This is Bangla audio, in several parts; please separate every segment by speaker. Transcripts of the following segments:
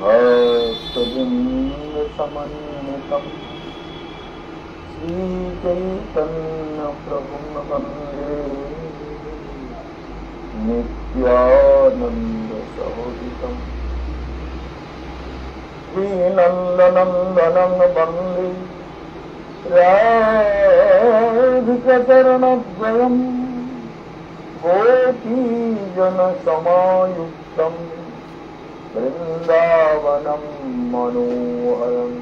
Speaker 1: भक्तवृंद समन्वितं श्रीचैतन्य प्रभुं वन्दे नित्यानंद सहोदितं श्रीनंदनंदनं वन्दे राधिकाचरणद्वयं गोपीजनसमायुक्तं वृंदावनं मनोहरम्।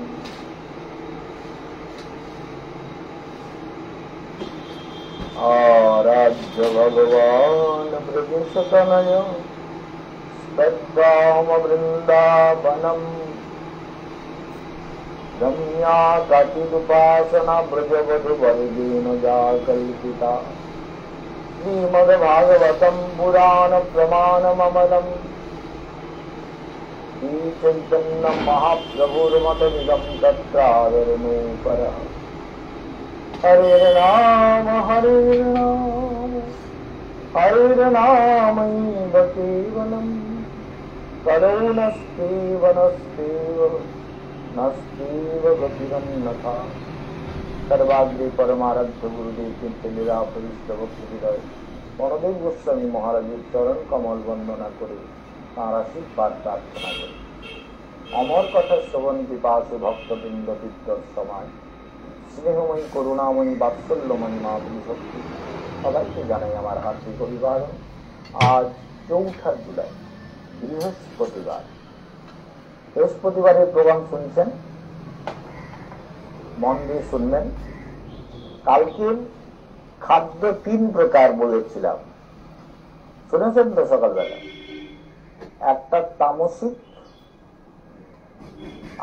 Speaker 1: आराध्य भगवान ब्रजसतनय तद्धाम वृंदावनम् रम्या काचिदुपासना ब्रजवधूवर्गेण या कल्पिता श्रीमद्भागवतं पुराण प्रमाणममलम् श्रीचैतन्य महाप्रभुर्मतमिदं तत्रादरणोपरः। हरे राम हरे नामैव केवलम् करुणस्तेव नस्तेव गतिरन्यथा। सर्वाग्रे परमाराध्य गुरुदेव चिंतलीला परिष्ठ भक्तिहृदय বনদেব গোস্বামী মহারাজের চরণ কমল বন্দনা করে তাঁর আশীর্বাদ প্রার্থনা করি। অমর কথা শ্রবণ পিপাসু ভক্তবৃন্দ বিদ্যর সমাজ স্নেহময়ী করুণাময়ী বাৎসল্যময়ী মাধুরী ভক্তি সবাইকে জানাই আমার হার্দিক অভিবাদন। আজ ৪ জুলাই বৃহস্পতিবার। বৃহস্পতিবারের প্রোগ্রাম শুনছেন, মন দিয়ে শুনবেন। কালকে খাদ্য ৩ প্রকার বলেছিলাম, শুনেছেন তো সকালবেলা? একটা তামসিক,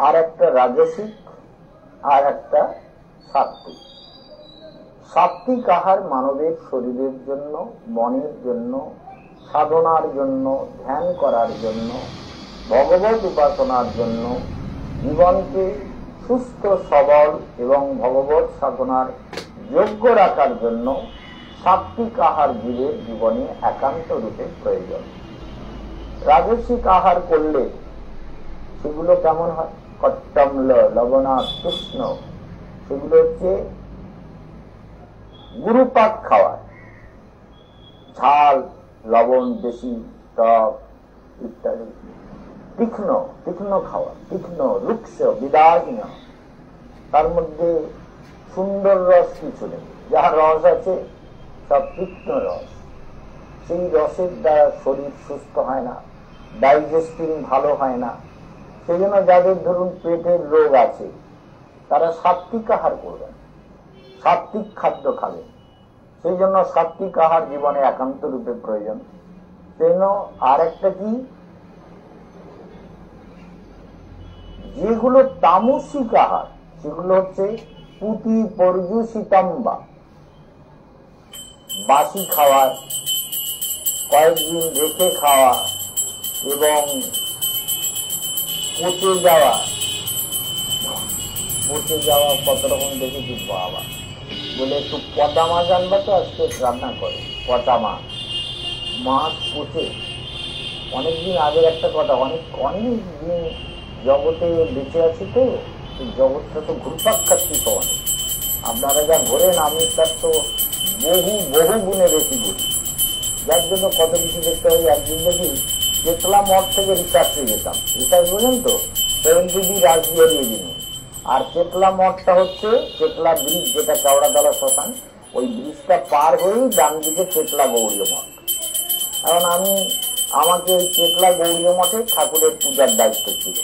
Speaker 1: আর একটা রাজসিক, আর একটা সাত্বিক। সাত্বিক আহার মানবের শরীরের জন্য, মনের জন্য, সাধনার জন্য, ধ্যান করার জন্য, ভগবত উপাসনার জন্য, জীবনকে সুস্থ সবল এবং ভগবত সাধনার যোগ্য রাখার জন্য সাত্বিক আহার জীবের জীবনে একান্ত রূপে প্রয়োজন। রাজসিক আহার করলে সেগুলো কেমন হয়? কট্টম্ল লবণা কৃষ্ণ, সেগুলো হচ্ছে গুরুপাক খাওয়া, ঝাল লবণ বেশি, টক ইত্যাদি। তীক্ষ্ণ তীক্ষ্ণ খাওয়া, তীক্ষ্ণ রুক্ষ বিদাহীন, তার মধ্যে সুন্দর রস কিছু নেই। যাহা রস আছে সব তীক্ষ্ণ রস। সেই রসের দ্বারা শরীর সুস্থ হয় না, ডাইজেস্টিং ভালো হয় না। সেই জন্য যাদের ধরুন পেটের রোগ আছে তারা সাত্বিক আহার করবেন, সাত্বিক খাদ্য খাবেন। সেই জন্য সাত্বিক আহার জীবনে একান্ত রূপে প্রয়োজন। সেই জন্য আর একটা কি, যেগুলো তামসিক আহার সেগুলো হচ্ছে পুতি পর্যুষিতম্বা, বাসি খাওয়া, কয়েকদিন রেখে খাওয়া এবং পচে যাওয়া কত রকম দেখেছি বাবা। বলে একটু পচা মাছ আনবা তো আজকে রান্না করে। পচা মাছ পচে, অনেকদিন আগের একটা কথা, অনেক দিন জগতে বেঁচে আছি তো, জগৎটা তো ঘুরপাক খাচ্ছি তো অনেক। আপনারা যা ঘোরেন আমি তার তো বহু গুণে বেশি ঘুরি, যার জন্য কত কিছু দেখতে হয়। একদিন দেখি চেতলা মঠ থেকে রিসার্চে যেতাম, রিসার্চ বলেন তো 70 রাজবিহারী এভিনিউ। আর চেতলা মঠটা হচ্ছে চেতলা ব্রিজ, যেটা কেওড়াতলা শ্মশান, ওই ব্রিজটা পার হয়েই ডান দিকে চেতলা গৌরীয় মঠ। এখন আমাকে ওই চেতলা গৌরীয় মঠে ঠাকুরের পূজার দায়িত্ব ছিল।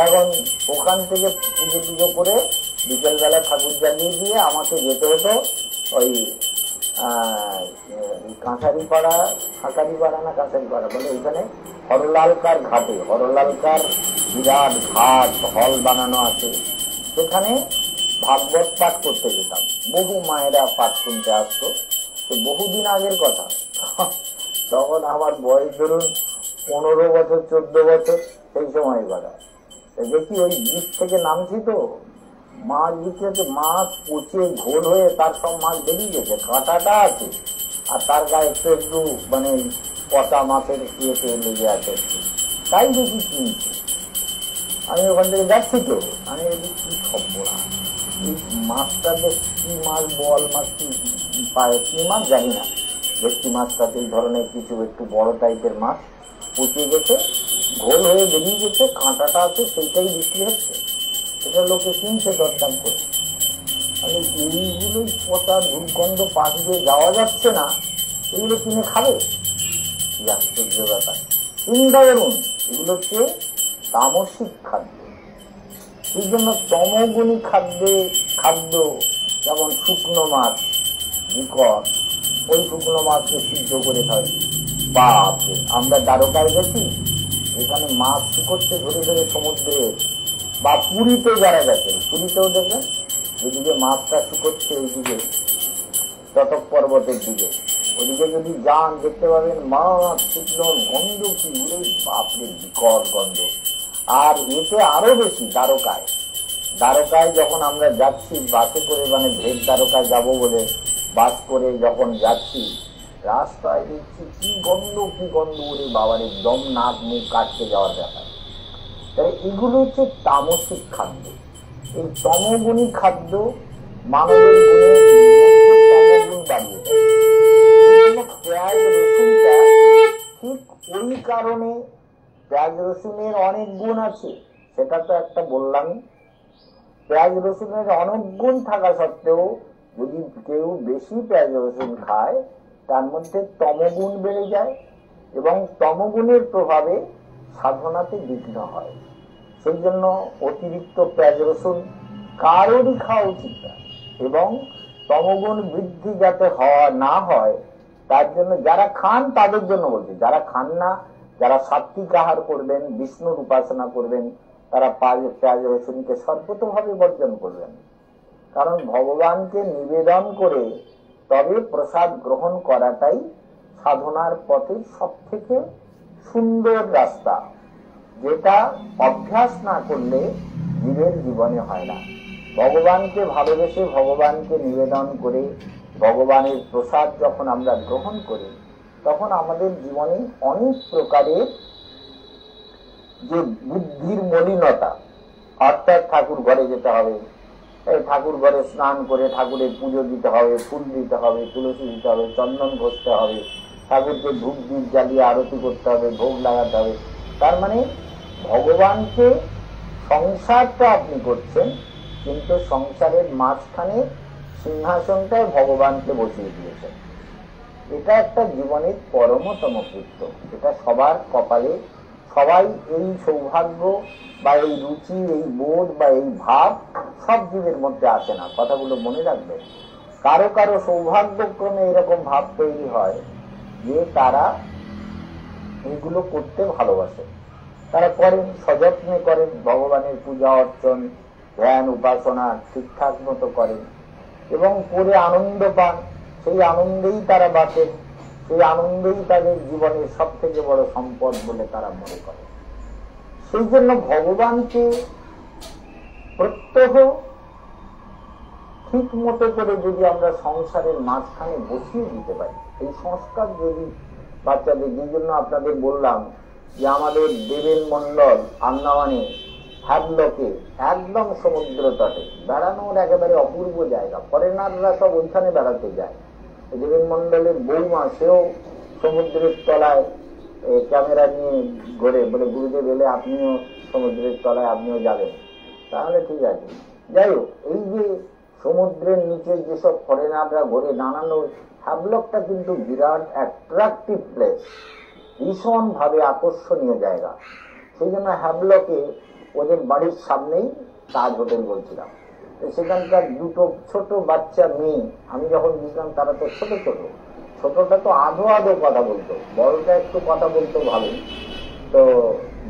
Speaker 1: এখন ওখান থেকে পুজো করে বিকেলবেলা ঠাকুর জ্বালিয়ে দিয়ে আমাকে যেতে হতো ওই কাঁসারিপাড়া বলে ওইখানে হরলালকার ঘাটে। হরলালকার বিরাট ঘাট হল বানানো আছে, সেখানে ভাগবত পাঠ করতে যেতাম। বহু মায়েরা পাঠ শুনতে আসতো। তো বহুদিন আগের কথা, তখন আমার বয়স ধরুন 15 বছর 14 বছর, সেই সময় বেলা দেখি ওই ব্রিজ থেকে নামছি তো মাছ বিক্রি হচ্ছে, মাছ পচে ঘোল হয়ে তার সব মাছ বেরিয়ে গেছে, কাঁটাটা আছে আর তার গায়ে একটু মানে পচা মাছের ইয়েতে লেগে আছে। তাই দেখি কিনছি, আমি ওখান থেকে যাচ্ছি তো, আমি কি খবর না, এই মাছটা বেশ কি মাছ, বল মাছ কি মাছ জানি না, ভেটকি মাছটা এই ধরনের কিছু একটু বড় টাইপের মাছ পচে গেছে, ঘোল হয়ে বেরিয়ে গেছে, কাঁটাটা আছে, সেইটাই বিক্রি হচ্ছে, সেটা লোকে কিনছে দরদাম করে। আমি এইগুলোই পচা দুর্গন্ধ পাশ দিয়ে যাওয়া যাচ্ছে না, এগুলো কিনে খাবে, কি আশ্চর্য ব্যাপার। চিন্তা করুন, এগুলো হচ্ছে তামসিক খাদ্য। সেই জন্য তমগুণী খাদ্য যেমন শুকনো মাছ বিকট, ওই শুকনো মাছকে সিদ্ধ করে খাই। বাপরে, আমরা দ্বারকায় গেছি, এখানে মাছ শুকোচ্ছে ধরে ধরে সমুদ্রে, বা পুরীতে যারা গেছেন, পুরীতেও দেখবেন যেদিকে মাছটা শুকোচ্ছে ওইদিকে চটক পর্বতের দিকে, ওইদিকে যদি যান দেখতে পাবেন মাছ শুকনোর গন্ধ কি, বাপরে বিকট গন্ধ। আর এতে আরো বেশি দ্বারকায় যখন আমরা যাচ্ছি বাসে করে, মানে ভেদ দ্বারকায় যাবো বলে বাস করে যখন যাচ্ছি, রাস্তায় দেখছি কি গন্ধ ওরে বাবার, একদম নাক মুখ কাটতে যাওয়ার ব্যাপার। তাই এগুলো হচ্ছে তামসিক খাদ্য। এই তমগুণী খাদ্য মানবের গুণে তমগুণ বাড়িয়ে দেয়। পেঁয়াজ রসুনটা ঠিক ওই কারণে, পেঁয়াজ রসুনের অনেক গুণ আছে, সেটা তো একটা বললাম। পেঁয়াজ রসুনের অনেক গুণ থাকা সত্ত্বেও যদি কেউ বেশি পেঁয়াজ রসুন খায়, তার মধ্যে তমগুণ বেড়ে যায় এবং তমগুণের প্রভাবে সাধনাতে বিঘ্ন হয়। সেই জন্য অতিরিক্ত পেঁয়াজ রসুন কারোরই খাওয়া উচিত না, এবং তমগুণ বৃদ্ধি যাতে না হয় তার জন্য যারা খান তাদের জন্য বলছি, যারা খান না, যারা সাত্বিক আহার করবেন, বিষ্ণুর উপাসনা করবেন, তারা পেঁয়াজ রসুনকে সর্বতভাবে বর্জন করবেন। কারণ ভগবানকে নিবেদন করে তবে প্রসাদ গ্রহণ করাটাই সাধনার পথে সব থেকে সুন্দর রাস্তা, যেটা অভ্যাস না করলে জীবের জীবনে হয় না। ভগবানকে ভালোবেসে, ভগবানকে নিবেদন করে ভগবানের প্রসাদ যখন আমরা গ্রহণ করি, তখন আমাদের জীবনে অনেক প্রকারের যে বুদ্ধির মলিনতা, অর্থাৎ ঠাকুর ঘরে যেতে হবে, ঠাকুর ঘরে স্নান করে ঠাকুরের পুজো দিতে হবে, ফুল দিতে হবে, তুলসী দিতে হবে, চন্দন ঘষতে হবে, ঠাকুরকে ধূপ দীপ জ্বালিয়ে আরতি করতে হবে, ভোগ লাগাতে হবে। তার মানে ভগবানকে, সংসারটা আপনি করছেন, কিন্তু সংসারের মাঝখানে সিংহাসনটায় ভগবানকে বসিয়ে দিয়েছেন। এটা একটা জীবনের পরমতম কৃত্য, এটা সবার কপালে, সবাই এই সৌভাগ্য বা এই রুচি, এই বোধ বা এই ভাব সব জীবের মধ্যে আসে না। কথাগুলো মনে রাখবেন। কারো কারো সৌভাগ্যক্রমে এরকম ভাব তৈরি হয় যে তারা এইগুলো করতে ভালোবাসে, তারা করেন, সযত্নে করেন, ভগবানের পূজা অর্চন, ধ্যান, উপাসনা ঠিকঠাক মতো করেন এবং করে আনন্দ পান। সেই আনন্দেই তারা বাঁচেন, সেই আনন্দেই তাদের জীবনের সব থেকে বড় সম্পদ বলে তারা মনে করে। সেই জন্য ভগবানকে প্রত্যহ ঠিক মতো করে যদি আমরা সংসারের মাঝখানে বসিয়ে দিতে পারি, এই সংস্কার যদি বাচ্চাদের, যে জন্য আপনাদের বললাম যে আমাদের দেবেন মন্ডল আন্দামানে হ্যাবলকে একদম সমুদ্র তটে বেড়ানোর একেবারে অপূর্ব জায়গা, ফরেনাররা সব ওইখানে বেড়াতে যায়। দেবেন মন্ডলের বৌমা, সেও সমুদ্রের তলায় ক্যামেরা নিয়ে ঘুরে, বলে গুরুদেব এলে আপনিও সমুদ্রের তলায় আপনিও যাবেন। তাহলে ঠিক আছে। যাই হোক, এই যে সমুদ্রের নিচে যেসব ফরেনাররা ঘুরে, নানান হ্যাবলকটা কিন্তু বিরাট অ্যাট্রাকটিভ প্লেস, ভীষণ ভাবে আকর্ষণীয় জায়গা। সেই জন্য হ্যাবলকে ওদের বাড়ির সামনেই তাজ হোটেল বলছিলাম, সেখানকার দুটো ছোট বাচ্চা মেয়ে, আমি যখন গেছিলাম তারা তো ছোটটা তো আধো কথা বলতো, বড়টা একটু কথা বলতো ভালো, তো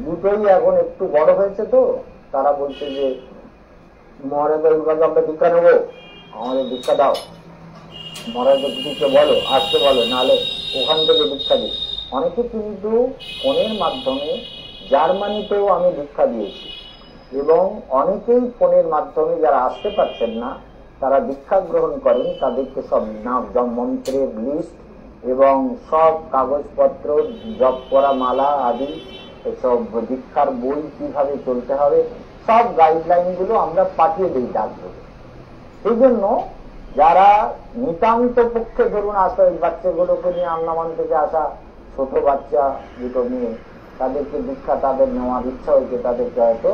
Speaker 1: দুটোই এখন একটু বড় হয়েছে, তো তারা বলছে যে মহারাজের কাছে আমরা দীক্ষা নেবো, আমাদের দীক্ষা দাও, মহারাজের কিছু বলো, আসতে বলো, নাহলে ওখান থেকে দীক্ষা দিই। অনেকে কিন্তু ফোনের মাধ্যমে, জার্মানিতেও আমি দীক্ষা দিয়েছি, এবং অনেকেই ফোনের মাধ্যমে যারা আসতে পারছেন না তারা দীক্ষা গ্রহণ করেন, তাদেরকে সব মন্ত্রের লিস্ট এবং সব কাগজপত্র, জপ করা মালা আদি এসব দীক্ষার বই কিভাবে চলতে হবে, সব গাইডলাইন গুলো আমরা পাঠিয়ে দিই ডাকযোগে। সেই জন্য যারা নিতান্ত পক্ষে ধরুন আসা বাচ্চাগুলোকে নিয়ে আন্দামান থেকে আসা ছোট বাচ্চা দুটো নিয়ে তাদেরকে দীক্ষা তাদের নেওয়ার ইচ্ছা হয়েছে, তাদেরকে হয়তো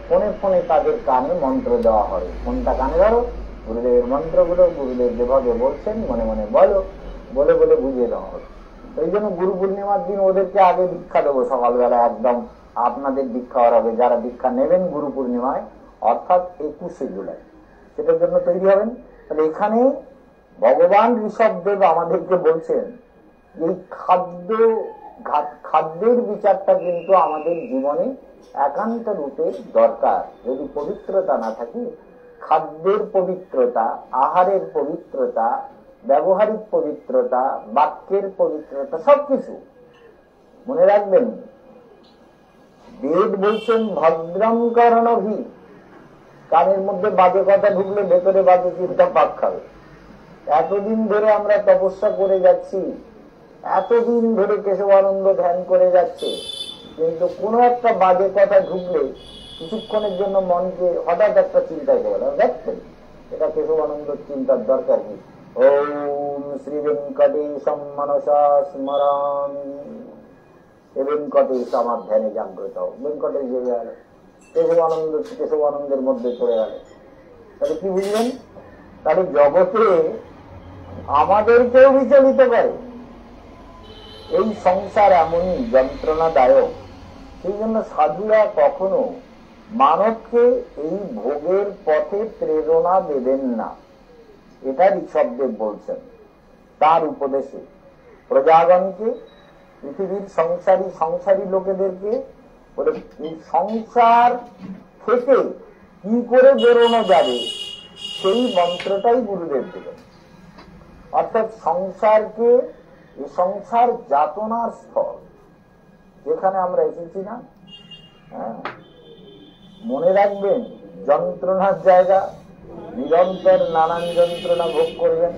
Speaker 1: ফোনে ফোনে তাদের কানে মন্ত্র দেওয়া হয়। ফোনটা কানে ধরো, গুরুদেবের মন্ত্রগুলো গুরুদেব যেভাবে বলছেন মনে মনে বলো, বলে বলে বুঝিয়ে দেওয়া হবে। এই জন্য গুরু পূর্ণিমার দিন ওদেরকে আগে দীক্ষা দেবো সকালবেলা, একদম আপনাদের দীক্ষা হওয়ার হবে। যারা দীক্ষা নেবেন গুরু পূর্ণিমায় অর্থাৎ 21শে জুলাই, সেটার জন্য তৈরি হবেন। তাহলে এখানে ভগবান ঋষভদেব আমাদেরকে বলছেন এই খাদ্যের বিচারটা কিন্তু আমাদের জীবনে একান্ত রূপে দরকার। যদি পবিত্রতা না থাকে, খাদ্যের পবিত্রতা, আহারের পবিত্রতা, ব্যবহারিক পবিত্রতা, বাক্যের পবিত্রতা, সবকিছু মনে রাখবেন। বেদ বলছেন ভদ্রম করণভি, কানের মধ্যে বাজে কথা ঢুকলে ভেতরে বাজে চিন্তা পাক খাবে। এতদিন ধরে আমরা তপস্যা করে যাচ্ছি, এতদিন ধরে কেশবানন্দ ধ্যান করে যাচ্ছে, কিন্তু কোনো একটা বাজে কথা ঢুকলে কিছুক্ষণের জন্য মনকে হঠাৎ একটা চিন্তায় করে দেখছেন, এটা কেশবানন্দ চিন্তার দরকার নেই। ওম শ্রী ভেঙ্কটেশম মনসা স্মরামি, ভেঙ্কটেশ আমার ধ্যানে জাগ্রত। ভেঙ্কটেশ জেগে গেল, কেশবানন্দের মধ্যে চলে গেল। তাহলে কি বুঝলেন? তাহলে জগতে আমাদেরকেও বিচলিত করে। এই সংসার এমনই যন্ত্রণাদায়ক। সেই জন্য সাধুরা কখনো মানবকে এই ভোগের পথে প্রেরণা দেবেন না। এটা ঋষভদেব বলছেন তার উপদেশে প্রজাগণকে, পৃথিবীর সংসারী লোকেদেরকে বলে এই সংসার থেকে কি করে বেরোনো যাবে সেই মন্ত্রটাই গুরুদেব দিলেন। অর্থাৎ সংসারকে, এই সংসার যাতনার স্থল যেখানে আমরা এসেছি না, মনে রাখবেন যন্ত্রণার জায়গা, নিরন্তর নানান যন্ত্রণা ভোগ করবেন।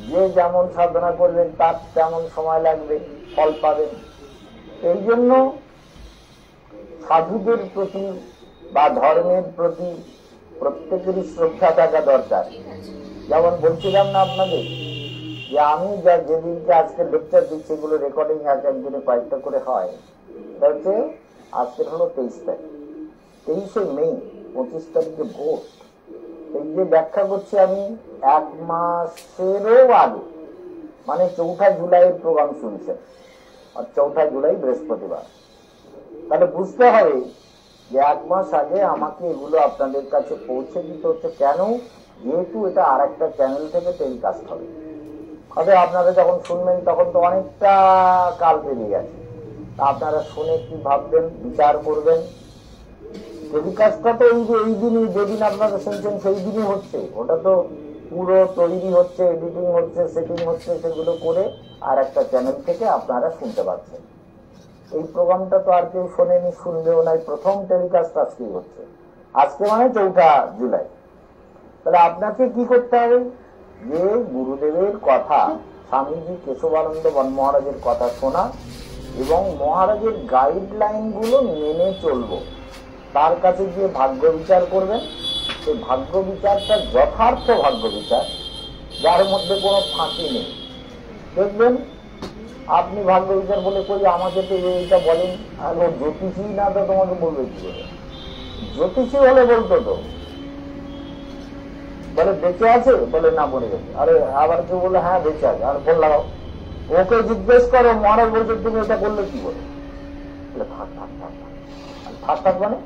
Speaker 1: যে যেমন সাধনা করবেন তার তেমন সময় লাগবে, ফল পাবেন। এই জন্য সাধুদের প্রতি বা ধর্মের প্রতি প্রত্যেকেরই শ্রদ্ধা থাকা দরকার। যেমন বলছিলাম না আপনাদের যে আমি যা যেদিনকে আজকে লেকচার দিচ্ছি এগুলো রেকর্ডিং এক একদিনে কয়েকটা করে হয়। এটা হচ্ছে আজকের হলো 23 তারিখ, 23শে মে, 25 তারিখে ভোট। এই যে ব্যাখ্যা করছি আমি 1 মাসেরও আগে, মানে 4 জুলাইয়ের প্রোগ্রাম শুনছেন, আর 4 জুলাই বৃহস্পতিবার। তাহলে বুঝতে হবে যে 1 মাস আগে আমাকে এগুলো আপনাদের কাছে পৌঁছে দিতে হচ্ছে। কেন? যেহেতু এটা আর একটা চ্যানেল থেকে টেলিকাস্ট হবে। আপনারা যখন শুনবেন তখন তো অনেকটা কাল পেরিয়ে গেছে। আপনারা শুনে কি ভাববেন, বিচার করবেন। টেলিকাস্টটা তো এই দিনই, যেদিন আপনারা শুনছেন সেই দিনই হচ্ছে। ওটা তো পুরো তৈরি হচ্ছে, এডিটিং হচ্ছে, সেটিং হচ্ছে, সেগুলো করে আর একটা চ্যানেল থেকে আপনারা শুনতে পাচ্ছেন। এই প্রোগ্রামটা তো আর কেউ শোনেনি, শুনবেও নাই। প্রথম টেলিকাস্ট আজকেই হচ্ছে, আজকে মানে 4 জুলাই। তাহলে আপনাকে কি করতে হবে? যে গুরুদেবের কথা, স্বামীজি কেশবানন্দ বন মহারাজের কথা শোনা এবং মহারাজের গাইডলাইন গুলো মেনে চলবো। তার কাছে গিয়ে ভাগ্য বিচার করবেন। সেই ভাগ্য বিচারটা যথার্থ ভাগ্য বিচার, যার মধ্যে কোনো ফাঁকি নেই। দেখবেন আপনি ভাগ্য বিচার বলে কই আমাকে তো এইটা বলেন, আর ও জ্যোতিষী না তো তোমাকে বলবে কি করে? জ্যোতিষী হলে বলতো তো, বলে বেঁচে আছে, বলে না মরে গেছে। আরে আবার কেউ বলে হ্যাঁ বেঁচে আছে, আর ফোন লাগাও, ওকে জিজ্ঞেস করো মহারাজ বলছে তুমি এটা করলে কি করে? থাক থাক থাক থাক থাক, মানে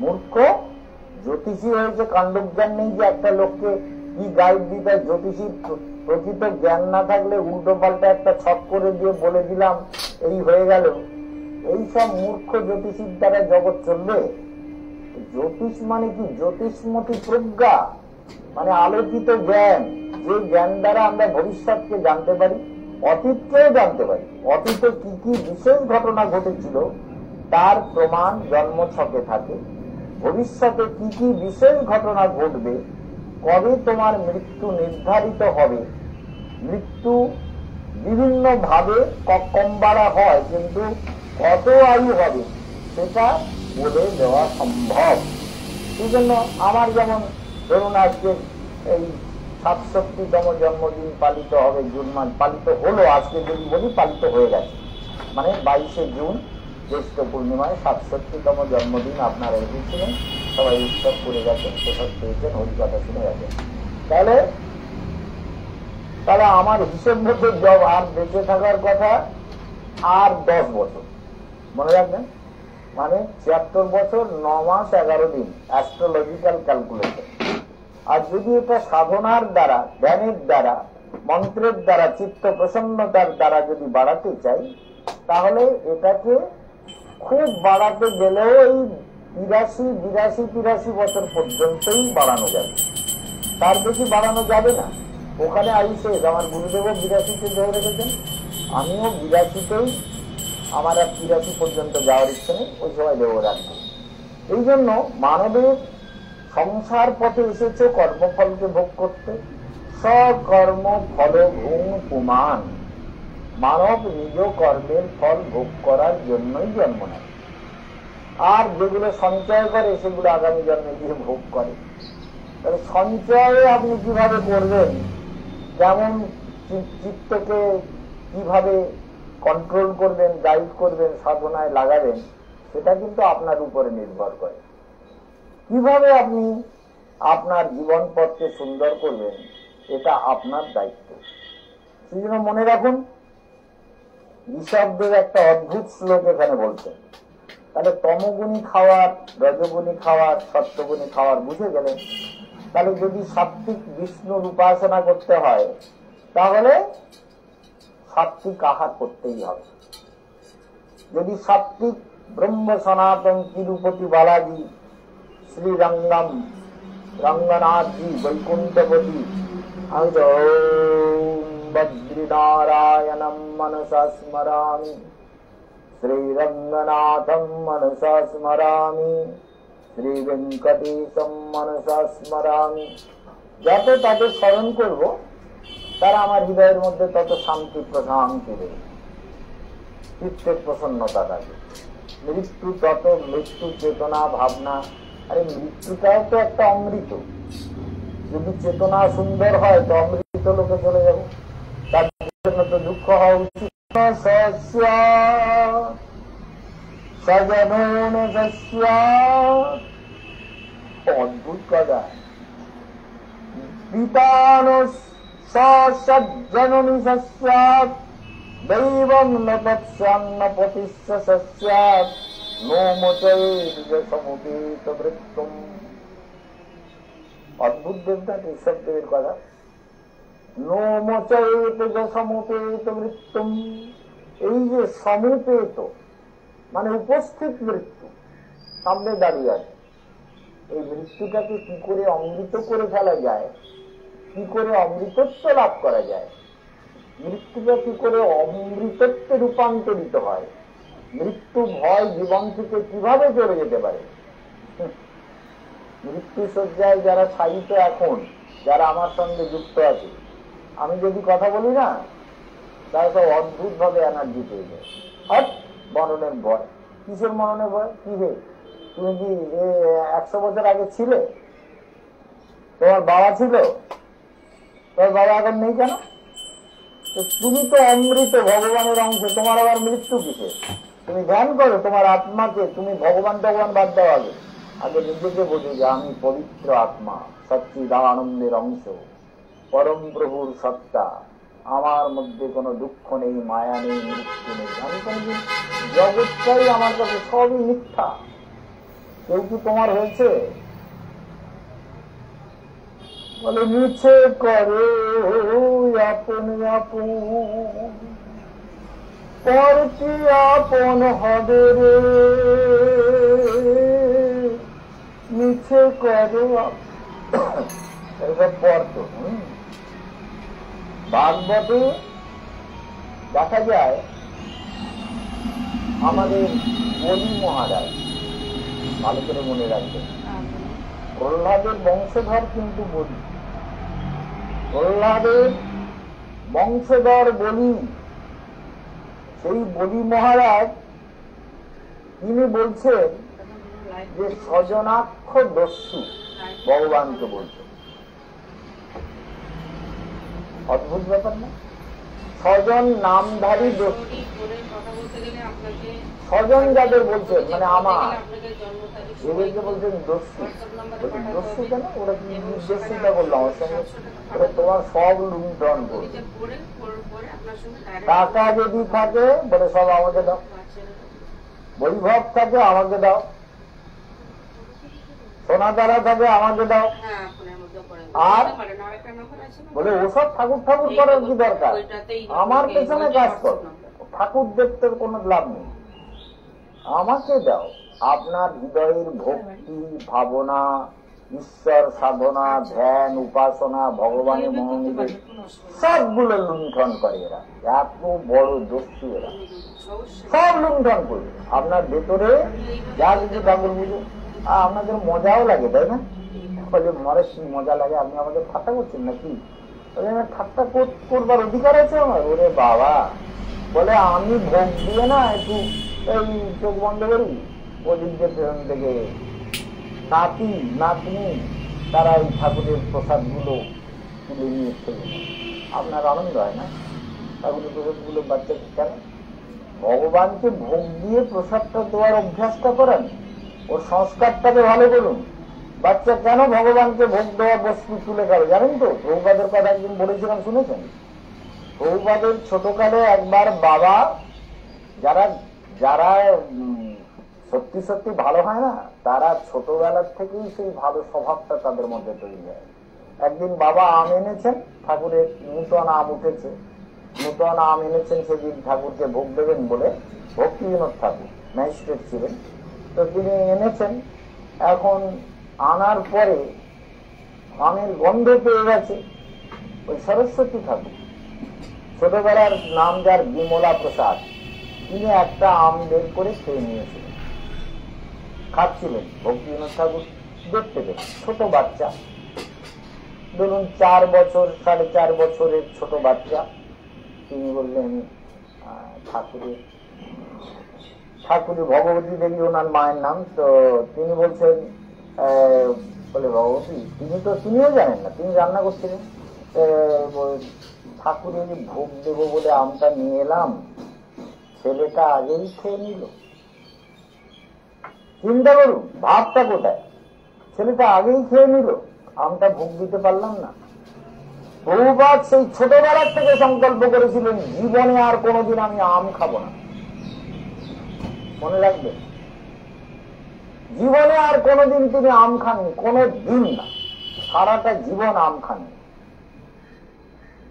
Speaker 1: মূর্খ। জ্যোতিষী হয়েছে, কাণ্ডজ্ঞান নেই যে একটা লোককে কি গাইড দিতে। জ্যোতিষীর প্রকৃত জ্ঞান না থাকলে উল্টো পাল্টা একটা ছক করে দিয়ে বলে দিলাম এই হয়ে গেল। এইসব মূর্খ জ্যোতিষীর দ্বারা জগৎ চলবে? জ্যোতিষ মানে কি? জ্যোতিষমতি প্রজ্ঞা, মানে আলোকিত জ্ঞান, যে জ্ঞান দ্বারা আমরা ভবিষ্যৎকে জানতে পারি, অতীতকেও জানতে পারি। অতীতে কি কি বিশেষ ঘটনা ঘটেছিল তার প্রমাণ জন্মছকে থাকে। ভবিষ্যতে কি কি বিশেষ ঘটনা ঘটবে, কবে তোমার মৃত্যু নির্ধারিত হবে। মৃত্যু বিভিন্ন ভাবে কম বাড়া হয়, কিন্তু কত আয়ু হবে সেটা বলে দেওয়া সম্ভব। সেই জন্য আমার যেমন ধরুন আজকে এই ৬৭তম জন্মদিন পালিত হবে, জুন মাস পালিত হলো, আজকে যদি বলি পালিত হয়ে গেছে, মানে ২২শে জুন জ্যৈষ্ঠ পূর্ণিমায় ৬৭তম জন্মদিন আপনারা এসেছিলেন, সবাই উৎসব করে গেছেন, প্রসাদ পেয়েছেন, হরিকথা শুনে গেছেন। তাহলে আমার হিসেব মতো জব আর বেঁচে থাকার কথা আর ১০ বছর, মনে রাখবেন, মানে ৭৬ বছর ৯ মাস ১১ দিন অ্যাস্ট্রোলজিক্যাল ক্যালকুলেশন। আর যদি এটা সাধনার দ্বারা, ধ্যানের দ্বারা, মন্ত্রের দ্বারা, চিত্ত প্রসন্নতার দ্বারা যদি বাড়াতে চাই, তাহলে এটাকে খুব বাড়াতে গেলেও এই ৮২ বছর পর্যন্তই বাড়ানো যাবে, তার বেশি বাড়ানো যাবে না। ওখানে আইসে আমার গুরুদেবও ৮২তে ধরে রেখেছেন, আমিও ৮২তেই, আমার আর ৮৩ পর্যন্ত যাওয়ার ইচ্ছে নেই, ওই সময় দেব রাখবো। এই জন্য মানবের সংসার পথে এসেছে কর্মফলকে ভোগ করতে। সকর্ম ফল ভূম পুমান, মানব নিজ কর্মের ফল ভোগ করার জন্যই জন্ম নেয়, আর যেগুলো সঞ্চয় করে সেগুলো আগামী জন্মে গিয়ে ভোগ করে। তাহলে সঞ্চয় আপনি কিভাবে করবেন, কেমন চিত্তকে কিভাবে কন্ট্রোল করবেন, গাইড করবেন, সাধনায় লাগাবেন, সেটা কিন্তু আপনার উপরে নির্ভর করে। কিভাবে আপনি আপনার জীবন পথকে সুন্দর করবেন, এটা আপনার দায়িত্ব। সেই জন্য মনে রাখুন, ঋষভদেব একটা অদ্ভুত শ্লোক এখানে বলছেন। তাহলে তমগুণী খাওয়ার, রজগুণী খাওয়ার, সত্যগুণী খাওয়ার বুঝে গেলেন। তাহলে যদি সাত্বিক বিষ্ণুর উপাসনা করতে হয়, তাহলে সাত্বিক আহার করতেই হবে। যদি সাত্বিক ব্রহ্ম সনাতন তিরুপতি বালাজি শ্রীরঙ্গম রঙ্গনাথজি বৈকুণ্ঠপতি, আমি তো বদ্রীনারায়ণম মনসা স্মরামি, শ্রীরঙ্গনাথম মনসা স্মরামি, শ্রী ভেঙ্কটেশম মনসা স্মরামি, যত তাদের স্মরণ করব, তারা আমার হৃদয়ের মধ্যে তত শান্তি প্রশান্তি দেবে, চিত্তের প্রসন্নতা থাকে। মৃত্যু তত, মৃত্যু চেতনা ভাবনা, আরে মৃত্যুটাও তো একটা অমৃত। যদি চেতনা সুন্দর হয় তো অমৃত লোকে চলে যাব, তার জন্য তো দুঃখ হওয়া উচিত। অদ্ভুত কথা, পিতানস সজ্জননী সস্যাৎ দৈবং ন তৎস্যান্ন পতিস্য সস্যাৎ নো মোচৈর্য সমুপেত বৃত্তম। অদ্ভুত দেবনাথ ঋষভদেবের কথা। নো মোচৈত সমুপেত বৃত্তম, এই যে সমুপেত মানে উপস্থিত মৃত্যু, সামনে দাঁড়িয়ে আছে, এই মৃত্যুটাকে কি করে অমৃত করে ফেলা যায়, কি করে অমৃতত্ব লাভ করা যায়, মৃত্যুটা কি করে অমৃতত্বে রূপান্তরিত হয়, মৃত্যু ভয় জীবন থেকে কিভাবে চলে যেতে পারে। মৃত্যু শয্যায় যারা শায়িত এখন, যারা আমার সঙ্গে যুক্ত আছে, আমি যদি কথা বলি না, তারা সব অদ্ভুত ভাবে এনার্জি পেয়ে যায়। হট মরণের ভয়, কিসের মরণের ভয়? কি হে, তুমি কি ১০০ বছর আগে ছিলে? তোমার বাবা ছিল, তোমার বাবা এখন নেই কেন? তুমি তো অমৃত, ভগবানের অংশ, তোমার আবার মৃত্যু কিসে? তুমি ধ্যান করো তোমার আত্মাকে, তুমি ভগবান ভগবান বাদ দাও, আগে আগে নিজেকে বোঝো যে আমি পবিত্র আত্মা, সচ্চিদানন্দের অংশ, পরম প্রভুর সত্তা, আমার মধ্যে কোনো দুঃখ নেই, মায়া নেই, মৃত্যু নেই। আমি কোনদিন জগৎটাই আমার কাছে সবই মিথ্যা। কেউ কি তোমার হয়েছে? বলে মিছে করে আপন আপন, পর কি আপন হবে রে, মিছে করে পর তো। ভাগবতে দেখা যায় আমাদের বলি মহারাজ, ভালো করে মনে রাখবেন, প্রহ্লাদের বংশধর কিন্তু বলি, প্রহ্লাদের বংশধর বলি। সেই বলি মহারাজ তিনি বলছেন যে স্বজনাক্ষ দস্যু ভগবানকে বলছেন। অদ্ভুত ব্যাপার না? স্বজন নামধারী দস্যু, স্বজন যাদের বলছেন মানে আমার, এদেরকে বলছেন দস্যু। বলছেন দস্যু কেন? ওরা কি নির্দেশিতা করলো আমার সঙ্গে? ওরা তোমার সব লুণ্ঠন করবে। টাকা যদি থাকে বলে সব আমাকে দাও, বৈভব থাকে আমাকে দাও, সোনা দ্বারা থাকে আমাকে দাও, আর বলে ওসব ঠাকুর ঠাকুর করার কি দরকার, আমার পেছনে কাজ করো, ঠাকুর দেখতে কোনো লাভ নেই, আমাকে দাও। আপনার হৃদয়ের ভক্তি ভাবনা, ঈশ্বর সাধনা, ধ্যান, উপাসনা, ভগবানের মনোনিবেশ সবগুলো লুণ্ঠন করে এরা। এত বড় দস্যু এরা, সব লুণ্ঠন করবে আপনার ভেতরে যা কিছু ঠাকুর বুঝে। আর আপনাদের মজাও লাগে, তাই না? বলে মরে কি মজা লাগে, আপনি আমাদের ঠাট্টা করছেন নাকি? ঠাট্টা করবার অধিকার আছে আমার? ওরে বাবা, বলে আমি ভোগ দিয়ে না একটু এই চোখ বন্ধ করি, ওদিকদের পেছন থেকে নাতি নাতনি তারা এই ঠাকুরের প্রসাদ গুলো তুলে নিয়ে চলে যায়। আপনার আনন্দ হয় না? ঠাকুরের প্রসাদ গুলো বাচ্চাকে কেন ভগবানকে ভোগ দিয়ে প্রসাদটা দেওয়ার অভ্যাসটা করেন, ওর সংস্কারটাকে ভালো করুন। বাচ্চা কেন ভগবানকে ভোগ দেওয়া বস্তু তুলে খাবে জানেন তো? প্রভুপাদের কথা একদিন বলেছিলাম, শুনেছেন? প্রভুপাদের ছোটকালে একবার বাবা, যারা যারা সত্যি সত্যি ভালো হয় না, তারা ছোটবেলার থেকেই সেই ভালো স্বভাবটা তাদের মধ্যে তৈরি হয়। একদিন বাবা আম এনেছেন, ঠাকুরের নূতন আম উঠেছে, নূতন আম এনেছেন, সেদিন ঠাকুরকে ভোগ দেবেন বলে, ভক্তি বিনোদ ঠাকুর ম্যাজিস্ট্রেট ছিলেন, তো তিনি এনেছেন। এখন আনার পরে আমের গন্ধ পেয়ে গেছে ওই সরস্বতী ঠাকুর, ছোটবেলার নাম যার বিমলা প্রসাদ, তিনি একটা আম বের করে খেয়ে নিয়েছিলেন, খাচ্ছিলেন। ভক্তি বিনোদ ঠাকুর দেখতে পেলেন, ছোট বাচ্চা, ধরুন 4 বছর 4.5 বছরের ছোট বাচ্চা। তিনি বললেন ঠাকুরের ভগবতী দেবী ওনার মায়ের নাম, তো তিনি বলছেন বলে ভগবতী, তিনিও জানেন না, তিনি রান্না করছিলেন, ঠাকুরের ভোগ দেবো বলে আমটা নিয়ে এলাম, ছেলেটা আগেই খেয়ে নিল। চিন্তা করুন ভাবটা কোথায়, ছেলেটা আগেই খেয়ে নিল, আমটা ভোগ দিতে পারলাম না। প্রভুপাদ সেই ছোটবেলার থেকে সংকল্প করেছিলেন, জীবনে আর কোনোদিন আমি আম খাবো না। মনে রাখবেন, জীবনে আর কোনোদিন তিনি আম খাননি, কোনো দিন না, সারাটা জীবন আম খাননি।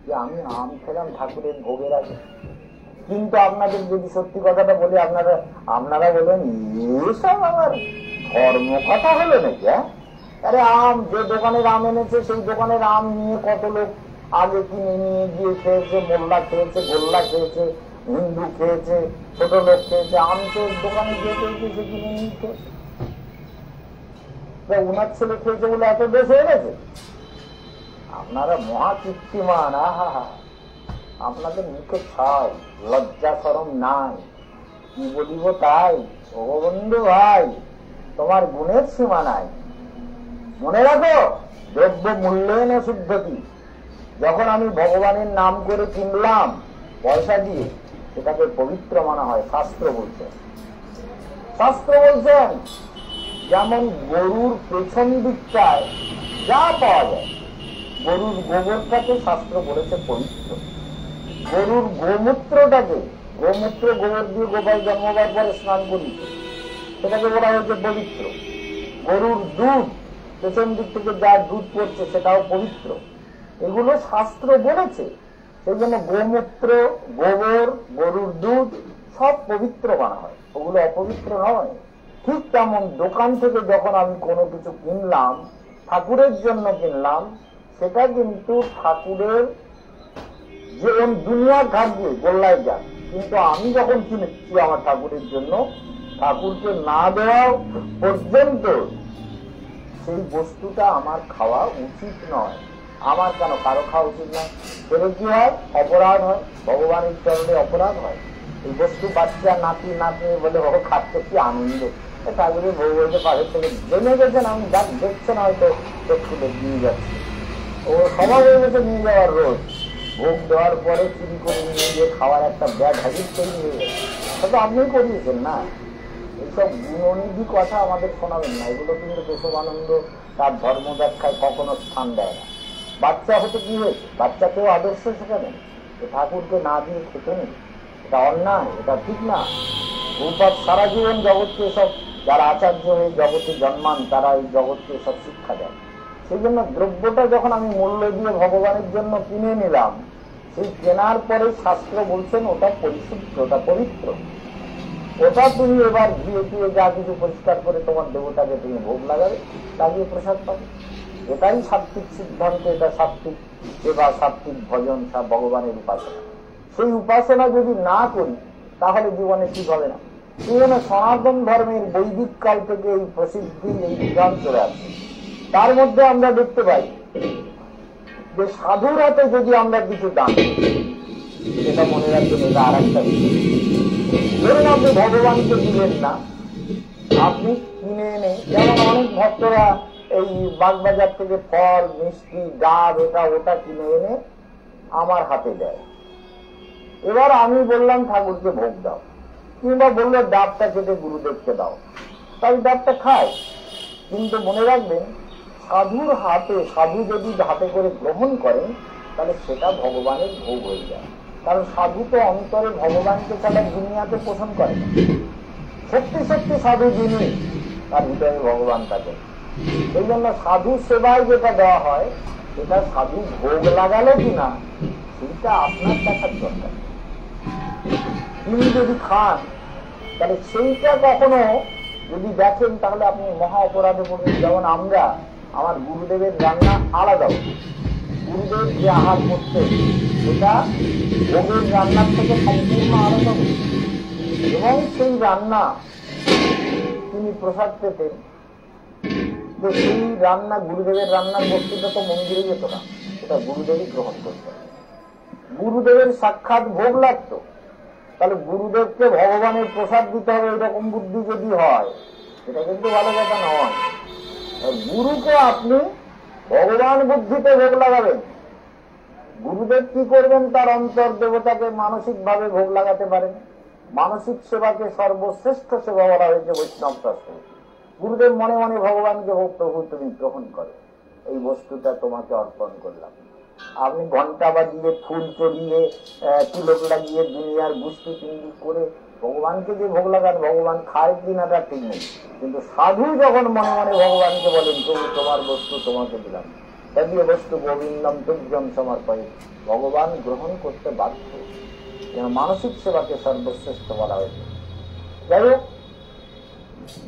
Speaker 1: যে আমি আম খেলাম ঠাকুরের ভোগের আগে। কিন্তু আপনাদের যদি সত্যি কথাটা বলি, আপনারা বলেন এসব আমার ধর্ম কথা হলো নাকি? আরে আম, যে দোকানের আম এনেছে সেই দোকানের আম নিয়ে কত লোক আগে কিনে নিয়ে গিয়ে খেয়েছে, মোল্লা খেয়েছে, গোল্লা খেয়েছে, হিন্দু খেয়েছে, ছোট লোক খেয়েছে, আম তো দোকানে গিয়ে খেয়েছে, সে কিনে নিয়ে খেয়েছে। উনার ছেলে খেয়েছে বলে এত বেশ হয়ে গেছে? আপনারা মহা কীর্তিমান। আহা, আপনাদের মুখে ছাই, লজ্জা শরম নাই, কি বলিব তাই। ও বন্ধু ভাই, তোমার গুণের সীমা নাই। মনে রাখো, দ্রব্য মূল্যায়ন শুদ্ধতি। যখন আমি ভগবানের নাম করে কিনলাম পয়সা দিয়ে, সেটাকে পবিত্র মানা হয়, শাস্ত্র বলছেন। শাস্ত্র বলছেন যেমন গরুর পেছন দিকটায় যা পাওয়া যায়, গরুর গোবরটাকে শাস্ত্র বলেছে পবিত্র। গরুর গোমূত্রটাকে, গোবর দিয়ে গোপাল জন্মবার পরে স্নান করিয়েছে, সেটাকে বলা হয়েছে পবিত্র। গরুর দুধ, পেছন দিক থেকে যা দুধ পড়ছে সেটাও পবিত্র। এগুলো শাস্ত্র বলেছে। সেই জন্য গোমূত্র, গোবর, গরুর দুধ সব পবিত্র মানা হয়, ওগুলো অপবিত্র নয়। ঠিক তেমন দোকান থেকে যখন আমি কোনো কিছু কিনলাম, ঠাকুরের জন্য কিনলাম, সেটা কিন্তু ঠাকুরের, যেমন দুনিয়ার থাকবে গোল্লায় যাক, কিন্তু আমি যখন কিনেছি আমার ঠাকুরের জন্য, ঠাকুরকে না দেওয়া পর্যন্ত সেই বস্তুটা আমার খাওয়া উচিত নয়। আমার কেন, কারো খাওয়া উচিত নয়? সেটা কি হয়? অপরাধ হয়, ভগবানের চরণে অপরাধ হয়। এই বস্তু বাচ্চা নাতি নাতনি বলে ও খাচ্ছে কি আনন্দ। ঠাকুরের বউ বলতে পাশের থেকে জেনে গেছেন, আমি যা দেখছেন হয়তো চক্ষু নিয়ে যাচ্ছে, ও সবাই হয়ে গেছে নিয়ে যাওয়ার রোজ। ভোগ দেওয়ার পরে চুরি করে নিয়ে গিয়ে খাওয়ার একটা ব্যাড হ্যাবিট তৈরি হয়ে গেছে। সেটা আপনি করিয়েছেন না। এইসব গুণনিধি কথা আমাদের শোনাবেন না, এগুলো কিন্তু কেশবানন্দ তার ধর্ম ব্যাখ্যায় কখনো স্থান দেয় না। বাচ্চা হতে কি হয়েছে, বাচ্চাকেও আদর্শ শেখাবেন, ঠাকুরকে না দিয়ে খেতে নেই, এটা অন্যায়, এটা ঠিক না। রূপার সারা জীবন জগৎকে সব, যারা আচার্য হয়ে জগতে জন্মান তারা এই জগৎকে সব শিক্ষা দেন। সেই জন্য দ্রব্যটা যখন আমি মূল্য দিয়ে ভগবানের জন্য কিনে নিলাম, সেই কেনার পরে শাস্ত্র বলছেন ওটা পরিশুদ্ধ, ওটা পবিত্র, ওটা তুমি এবার ঘিয়ে দিয়ে যা কিছু পরিষ্কার করে তোমার দেবতাকে তুমি ভোগ লাগাবে, লাগিয়ে প্রসাদ পাবে। এটাই সাত্বিক সিদ্ধান্ত, এটা সাত্বিক সেবা, সাত্বিক ভজন, ভগবানের উপাসনা। সেই উপাসনা যদি না করি তাহলে জীবনে ঠিক হবে না। সেই জন্য সনাতন ধর্মের বৈদিক কাল থেকে এই প্রসিদ্ধি, এই বিধান চলে আসছে। তার মধ্যে আমরা দেখতে পাই যে সাধুর হাতে যদি আমরা কিছু দান করি, এটা মনে রাখবেন, এটা আর একটা বিষয়। ধরুন আপনি ভগবানকে দিলেন না, আপনি কিনে এনে, যেমন অনেক ভক্তরা এই বাগবাজার থেকে ফল, মিষ্টি, ডাব, এটা ওটা কিনে এনে আমার হাতে দেয়। এবার আমি বললাম ঠাকুরকে ভোগ দাও, কিংবা বললো ডাবটা কেটে গুরুদেবকে দাও, তাই ডাবটা খায়। কিন্তু মনে রাখবেন, সাধুর হাতে, সাধু যদি হাতে করে গ্রহণ করেন তাহলে সেটা ভগবানের ভোগ হয়ে যায়। কারণ সাধু তো অন্তরে ভগবানকে ছাড়া দুনিয়াতে পোষণ করে না। সত্যি সত্যি সাধু যিনি, তার হৃদয়ে ভগবান থাকে। সেই জন্য সাধু সেবায় যেটা দেওয়া হয়, সেটা সাধু ভোগ লাগালো কিনা সেটা আপনার দেখার দরকার। তিনি যদি খান তাহলে সেইটা কখনো যদি দেখেন তাহলে আপনি মহা অপরাধে পড়বেন। যেমন আমরা, আমার গুরুদেবের রান্না আলাদা, গুরুদেব যে আহার করতেন সেটা ভোগের রান্নার থেকে সম্পূর্ণ আলাদা, এবং সেই রান্না তিনি প্রসাদ পেতেন। তো সেই রান্না, গুরুদেবের রান্নার বস্তুটা তো মন্দিরে যেত না, সেটা গুরুদেবই গ্রহণ করতেন। গুরুদেবের সাক্ষাৎ ভোগ লাগতো, তাহলে গুরুদেবকে ভগবানের প্রসাদ দিতে হবে এরকম বুদ্ধি যদি হয়, এটা কিন্তু ভালো কথা নয়। গুরুকে আপনি ভগবান বুদ্ধিতে ভোগ লাগাবেন। গুরুদেব কি করবেন, তার অন্তর দেবতাকে মানসিক ভাবে ভোগ লাগাতে পারেন। মানসিক সেবাকে সর্বশ্রেষ্ঠ সেবা বলা হয়েছে বৈষ্ণব শাস্ত্রে। গুরুদেব মনে মনে ভগবানকে ভোগ, প্রভু তুমি গ্রহণ করো, এই বস্তুটা তোমাকে অর্পণ করলাম। আপনি ঘন্টা বাজিয়ে, ফুল চড়িয়ে, তিলক লাগিয়ে, দুনিয়ার গুষ্টি চিন্দি করে ভগবানকে যে ভোগ লাগান, ভগবান খায় কিনা তার ঠিক নেই। কিন্তু সাধু যখন মনে মনে ভগবানকে বলেন, প্রভু তোমার বস্তু তোমাকে দিলাম, তদীয় বস্তু গোবিন্দম তুভ্যম সমর্পয়ে, ভগবান গ্রহণ করতে বাধ্য। যেন মানসিক সেবাকে সর্বশ্রেষ্ঠ বলা হয়েছে। যাই হোক,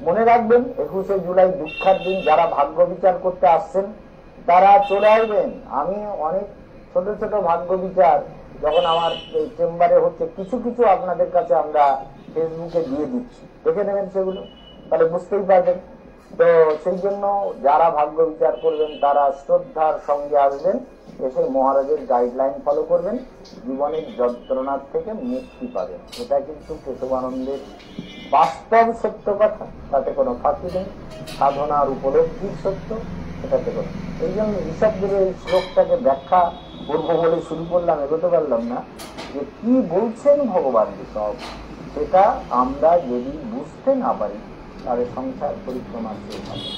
Speaker 1: মনে রাখবেন 21শে জুলাই দুঃখের দিন। যারা ভাগ্য বিচার করতে আসছেন তারা চলে আসবেন। আমি অনেক ছোট ছোট ভাগ্য বিচার যখন আমার এই চেম্বারে হচ্ছে, কিছু কিছু আপনাদের কাছে আমরা ফেসবুকে দিয়ে দিচ্ছি, দেখে নেবেন সেগুলো, তাহলে বুঝতেই পারবেন। তো সেই জন্য যারা ভাগ্য বিচার করবেন তারা শ্রদ্ধার সঙ্গে আসবেন, এসে মহারাজের গাইডলাইন ফলো করবেন, জীবনের যন্ত্রণার থেকে মুক্তি পাবেন। এটা কিন্তু কেশবানন্দের বাস্তব সত্য কথা, তাতে কোনো ফাঁকি নেই। সাধনার উপলব্ধির সত্য, এটাতে কোনো। এই জন্য ঋষভদেব এই শ্লোকটাকে ব্যাখ্যা করবো বলে শুরু করলাম, এগোতে পারলাম না, যে কি বলছেন ভগবান ঋষভ, সেটা আমরা যদি বুঝতে না পারি তাহলে সংসার পরিক্রমা শেষ হবে।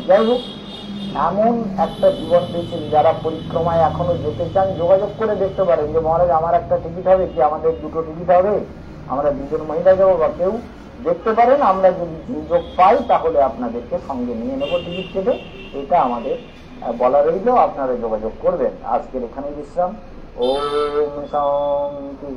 Speaker 1: যাই হোক, এমন একটা জীবন পেয়েছেন, যারা পরিক্রমায় এখনো যেতে চান যোগাযোগ করে দেখতে পারেন যে মহারাজ আমার একটা টিকিট হবে কি, আমাদের দুটো টিকিট হবে, আমরা দুজন মহিলা যাবো, বা কেউ দেখতে পারেন। আমরা যদি সুযোগ পাই তাহলে আপনাদেরকে সঙ্গে নিয়ে নেবো টিকিট কেটে, এটা আমাদের বলা রইল, আপনারা যোগাযোগ করবেন। আজকের এখানে বিশ্রাম। ওম শান্তি।